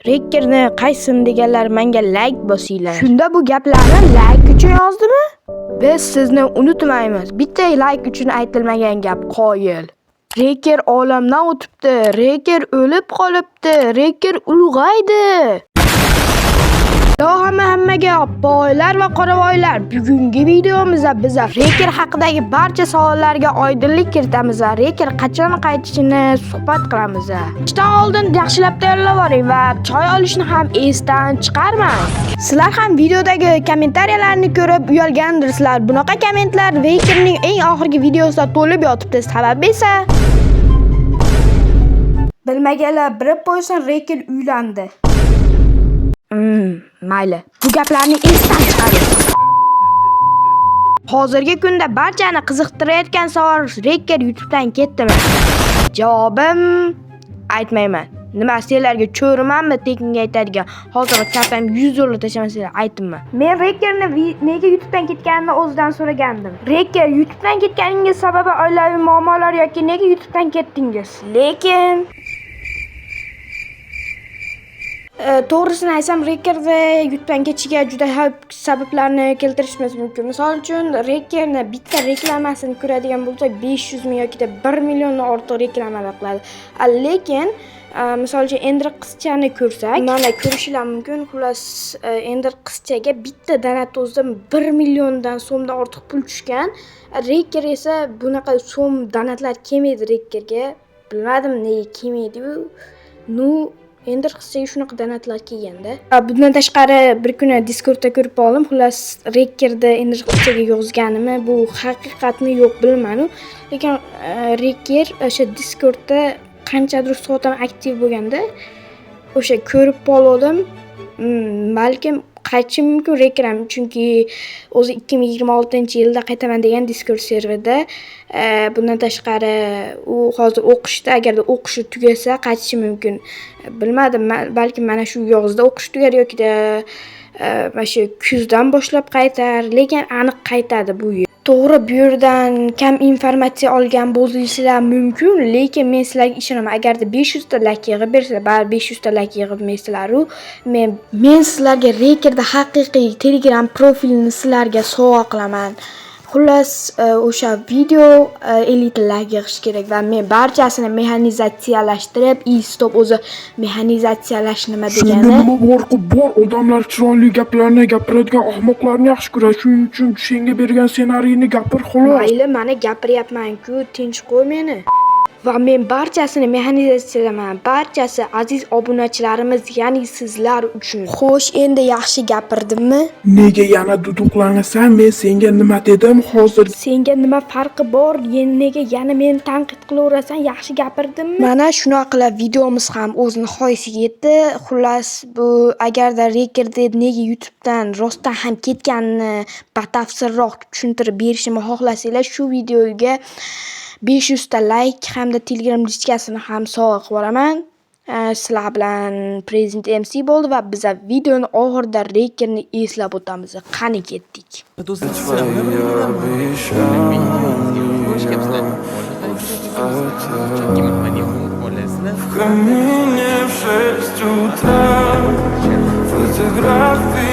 Rekkerni qaysin deganlar menga like bosinglar. Shunda bu gaplarni like uchun yozdimi? Biz sizni unutmaymiz. Bitta like uchun aytilmagan gap qoyil. Rekker olamdan o'tibdi. Rekker o'lib qolibdi. Rekker ulg'aydi. Hammaga boylar va qoravoylar, bugungi videomizda biz Rekker haqidagi barcha savollarga oydinlik kiritamiz va Rekker qachon qaytishini suhbat qilamiz. Ishdan oldin yaxshilab tayyorlab oling va choy olishni ham esdan chiqarmang. Sizlar ham videodagi kommentariyalarni ko'rib uyalgandirsizlar. Bunaqa kommentlar Rekkerning eng oxirgi videosida to'lib yotibdi. Sababi esa bilmaganlar bilib qo'ysin, Rekker uylandi. Mayli. Bu gaplarni esdan chiqaring. Hozirgi kunda barchani qiziqtirayotgan savol: Rekker YouTube'dan ketdimi? Javobim aytmayman. Nima, sizlarga cho'rimanmi tekinga aytadigan? Hozir kapam $100 tashlamasanglar aytmayman. Men Rekkerni nega YouTube'dan ketganini o'zidan so'ragandim. Rekker YouTube'dan ketganingiz sababi oilaviy muammolar yoki nega YouTube'dan ketdingiz? Lekin to'g'risini aytsam, Rekkerni YouTube'dan ketishiga juda ko'p sabablarni keltirishimiz mumkin. Misol uchun, Rekkerni bitta reklamasini ko'radigan bo'lsak, 500 ming yoki 1 milliondan ortiq reklamalar qiladi. Lekin misol uchun Ender qizchani ko'rsak, mana ko'rishinglar mumkin. Xullas, Ender qizchaga bitta donat o'zida 1 milliondan so'mdan ortiq pul tushgan. Rekker esa bunaqa so'm donatlar kelmaydi Rekkerga. Bilmadim nega kelmaydi-yu. Ender qizchaga shunaqa donatlar kelganda. Bundan tashqari bir kuni Discordda ko'rib qoldim. Xullas, Rekkerda Ender qizchaga yozganimi, bu haqiqatmi yo'q bilmayman. Lekin Rekker o'sha Discordda qanchadir soatdan aktiv bo'lganda o'sha ko'rib qoldim. Balkim qaytishi mumkin Rekker ham, chunki o'zi 2026-yilda qaytaman degan Discord serverda. Bundan tashqari u hozir o'qishda, agarda o'qishi tugasa qaytishi mumkin. Bilmadim, balki mana shu yozda o'qish tugar yoki-da mana shu kuzdan boshlab qaytar, lekin aniq qaytadi bu yil. To'g'ri, bu yerdan kam informatsiya olgan bo'lishingiz mumkin, lekin men sizlarga ishonaman. Agarda 500 ta like yig'ib bersalar, baribir 500 ta like yig'ibmaysizlar-ku. Men sizlarga Rekkerda haqiqiy Telegram profilini sizlarga sovg'a qilaman. Xullas, o'sha video 50 ta like yig'ish kerak va men barchasini mexanizatsiyalashtirib, stop o'zi mexanizatsiyalash nima degani? Nima bor odamlar chiroyli gaplarni gapiradigan ahmoqlarni yaxshi ko'radi. Shuning uchun senga bergan ssenariyni gapir xolos. Mayli, mana gapiryapman-ku, tinch qo'y meni. Va men barchasini mexanizatsiyalaman. Barchasi aziz obunachilarimiz, ya'ni sizlar uchun. Xo'sh, endi yaxshi gapirdimmi? Nega yana duduqlanasan? Men senga nima dedim hozir? Senga nima farqi bor? Nega yana meni tanqid qilaverasan? Yaxshi gapirdimmi? Mana shunaqa videomiz ham o'z nihoyasiga yetdi. Xullas, bu agarda Rekkerda nega YouTube'dan rostdan ham ketganini batafsilroq tushuntirib berishimni xohlasanglar, shu videoga 500 ta like hamda Telegram diskasini ham sovg'a qilib yuboraman. Sizlar bilan Prezident MC bo'ldi va biz videoni oxirida Rekkerni eslab o'tamiz. Qani ketdik. В камине в 6 утра фотографии